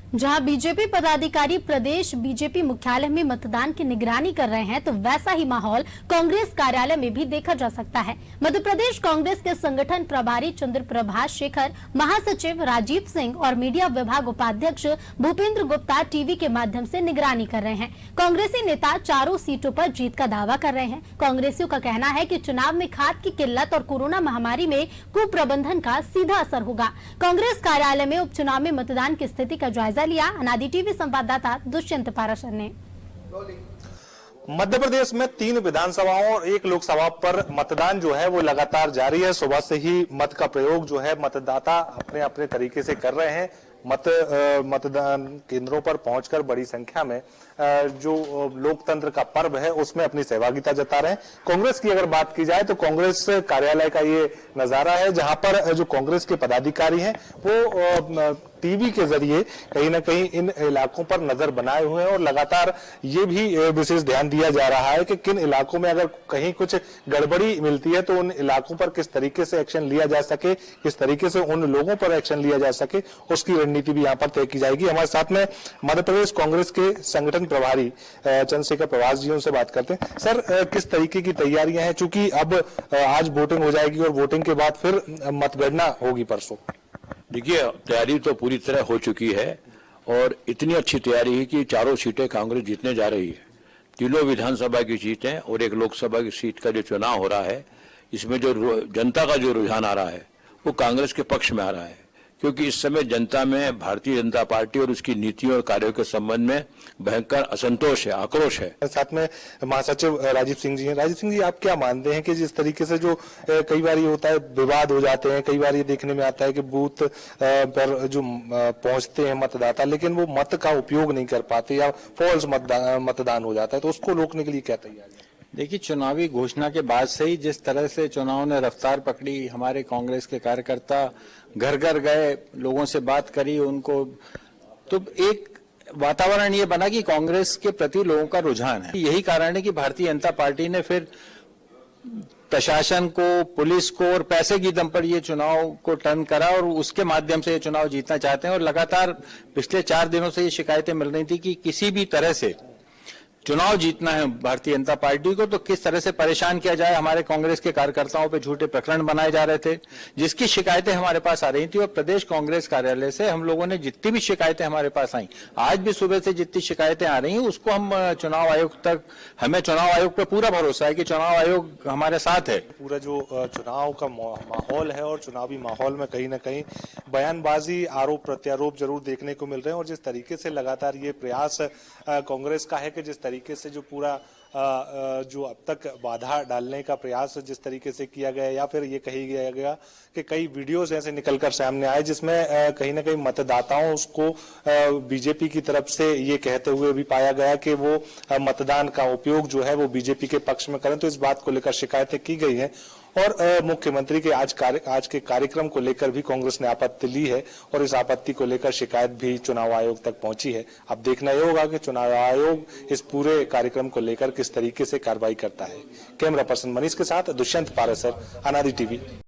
जहां बीजेपी पदाधिकारी प्रदेश बीजेपी मुख्यालय में मतदान की निगरानी कर रहे हैं, तो वैसा ही माहौल कांग्रेस कार्यालय में भी देखा जा सकता है। मध्य प्रदेश कांग्रेस के संगठन प्रभारी चंद्र प्रभाष शेखर, महासचिव राजीव सिंह और मीडिया विभाग उपाध्यक्ष भूपेंद्र गुप्ता टीवी के माध्यम से निगरानी कर रहे हैं। कांग्रेसी नेता चारों सीटों पर जीत का दावा कर रहे हैं। कांग्रेसियों का कहना है कि चुनाव में खाद की किल्लत और कोरोना महामारी में कुप्रबंधन का सीधा असर होगा। कांग्रेस कार्यालय में उपचुनाव में मतदान की स्थिति का जायजा लिया अनादि टीवी संवाददाता दुष्यंत पाराशर ने। मध्य प्रदेश में 3 विधानसभाओं और 1 लोकसभा पर मतदान जो है वो लगातार जारी है। सुबह से ही मत का प्रयोग जो है मतदाता अपने अपने तरीके से कर रहे हैं। मतदान केंद्रों पर पहुंचकर बड़ी संख्या में जो लोकतंत्र का पर्व है उसमें अपनी सहभागिता जता रहे हैं। कांग्रेस की अगर बात की जाए तो कांग्रेस कार्यालय का ये नजारा है, जहां पर जो कांग्रेस के पदाधिकारी हैं वो टीवी के जरिए कहीं ना कहीं इन इलाकों पर नजर बनाए हुए हैं और लगातार ये भी विशेष ध्यान दिया जा रहा है कि किन इलाकों में अगर कहीं कुछ गड़बड़ी मिलती है तो उन इलाकों पर किस तरीके से एक्शन लिया जा सके, किस तरीके से उन लोगों पर एक्शन लिया जा सके, उसकी रणनीति भी यहाँ पर तय की जाएगी। हमारे साथ में मध्य प्रदेश कांग्रेस के संगठन प्रभारी चंद्रशेखर प्रभाष जी, उनसे बात करते हैं। सर, किस तरीके की तैयारियां हैं, चूंकि अब आज वोटिंग हो जाएगी और वोटिंग के बाद फिर मतगणना होगी परसों? देखिए, तैयारी तो पूरी तरह हो चुकी है और इतनी अच्छी तैयारी है कि चारों सीटें कांग्रेस जीतने जा रही है। तीनों विधानसभा की सीटें और 1 लोकसभा की सीट का जो चुनाव हो रहा है, इसमें जो जनता का जो रुझान आ रहा है वो कांग्रेस के पक्ष में आ रहा है, क्योंकि इस समय जनता में भारतीय जनता पार्टी और उसकी नीतियों और कार्यों के संबंध में भयंकर असंतोष है, आक्रोश है। साथ में महासचिव राजीव सिंह जी हैं। राजीव सिंह जी, आप क्या मानते हैं कि जिस तरीके से जो कई बार ये होता है, विवाद हो जाते हैं, कई बार ये देखने में आता है कि बूथ पर जो पहुंचते हैं मतदाता लेकिन वो मत का उपयोग नहीं कर पाते या फॉल्स मतदान हो जाता है, तो उसको रोकने के लिए क्या तैयारी है? देखिए, चुनावी घोषणा के बाद से ही जिस तरह से चुनाव ने रफ्तार पकड़ी, हमारे कांग्रेस के कार्यकर्ता घर घर गए, लोगों से बात करी, उनको तो एक वातावरण ये बना कि कांग्रेस के प्रति लोगों का रुझान है। यही कारण है कि भारतीय जनता पार्टी ने फिर प्रशासन को, पुलिस को और पैसे की दम पर ये चुनाव को टर्न करा और उसके माध्यम से ये चुनाव जीतना चाहते हैं। और लगातार पिछले 4 दिनों से ये शिकायतें मिल रही थी कि किसी भी तरह से चुनाव जीतना है भारतीय जनता पार्टी को तो किस तरह से परेशान किया जाए। हमारे कांग्रेस के कार्यकर्ताओं पे झूठे प्रकरण बनाए जा रहे थे, जिसकी शिकायतें हमारे पास आ रही थी। और प्रदेश कांग्रेस कार्यालय से हम लोगों ने जितनी भी शिकायतें हमारे पास आई, आज भी सुबह से जितनी शिकायतें आ रही हैं, उसको हम चुनाव आयोग तक, हमें चुनाव आयोग पे पूरा भरोसा है कि चुनाव आयोग हमारे साथ है। पूरा जो चुनाव का माहौल है और चुनावी माहौल में कहीं ना कहीं बयानबाजी, आरोप प्रत्यारोप जरूर देखने को मिल रहे हैं। और जिस तरीके से लगातार ये प्रयास कांग्रेस का है कि जिस तरीके से जो पूरा जो अब तक बाधा डालने का प्रयास जिस तरीके से किया गया, या फिर ये कही गया कि कई वीडियोस ऐसे निकलकर सामने आए जिसमें कहीं ना कहीं मतदाताओं उसको बीजेपी की तरफ से ये कहते हुए भी पाया गया कि वो मतदान का उपयोग जो है वो बीजेपी के पक्ष में करें, तो इस बात को लेकर शिकायतें की गई हैं। और मुख्यमंत्री के आज के कार्यक्रम को लेकर भी कांग्रेस ने आपत्ति ली है और इस आपत्ति को लेकर शिकायत भी चुनाव आयोग तक पहुंची है। अब देखना ये होगा कि चुनाव आयोग इस पूरे कार्यक्रम को लेकर किस तरीके से कार्रवाई करता है। कैमरा पर्सन मनीष के साथ दुष्यंत पाराशर, अनादि टीवी।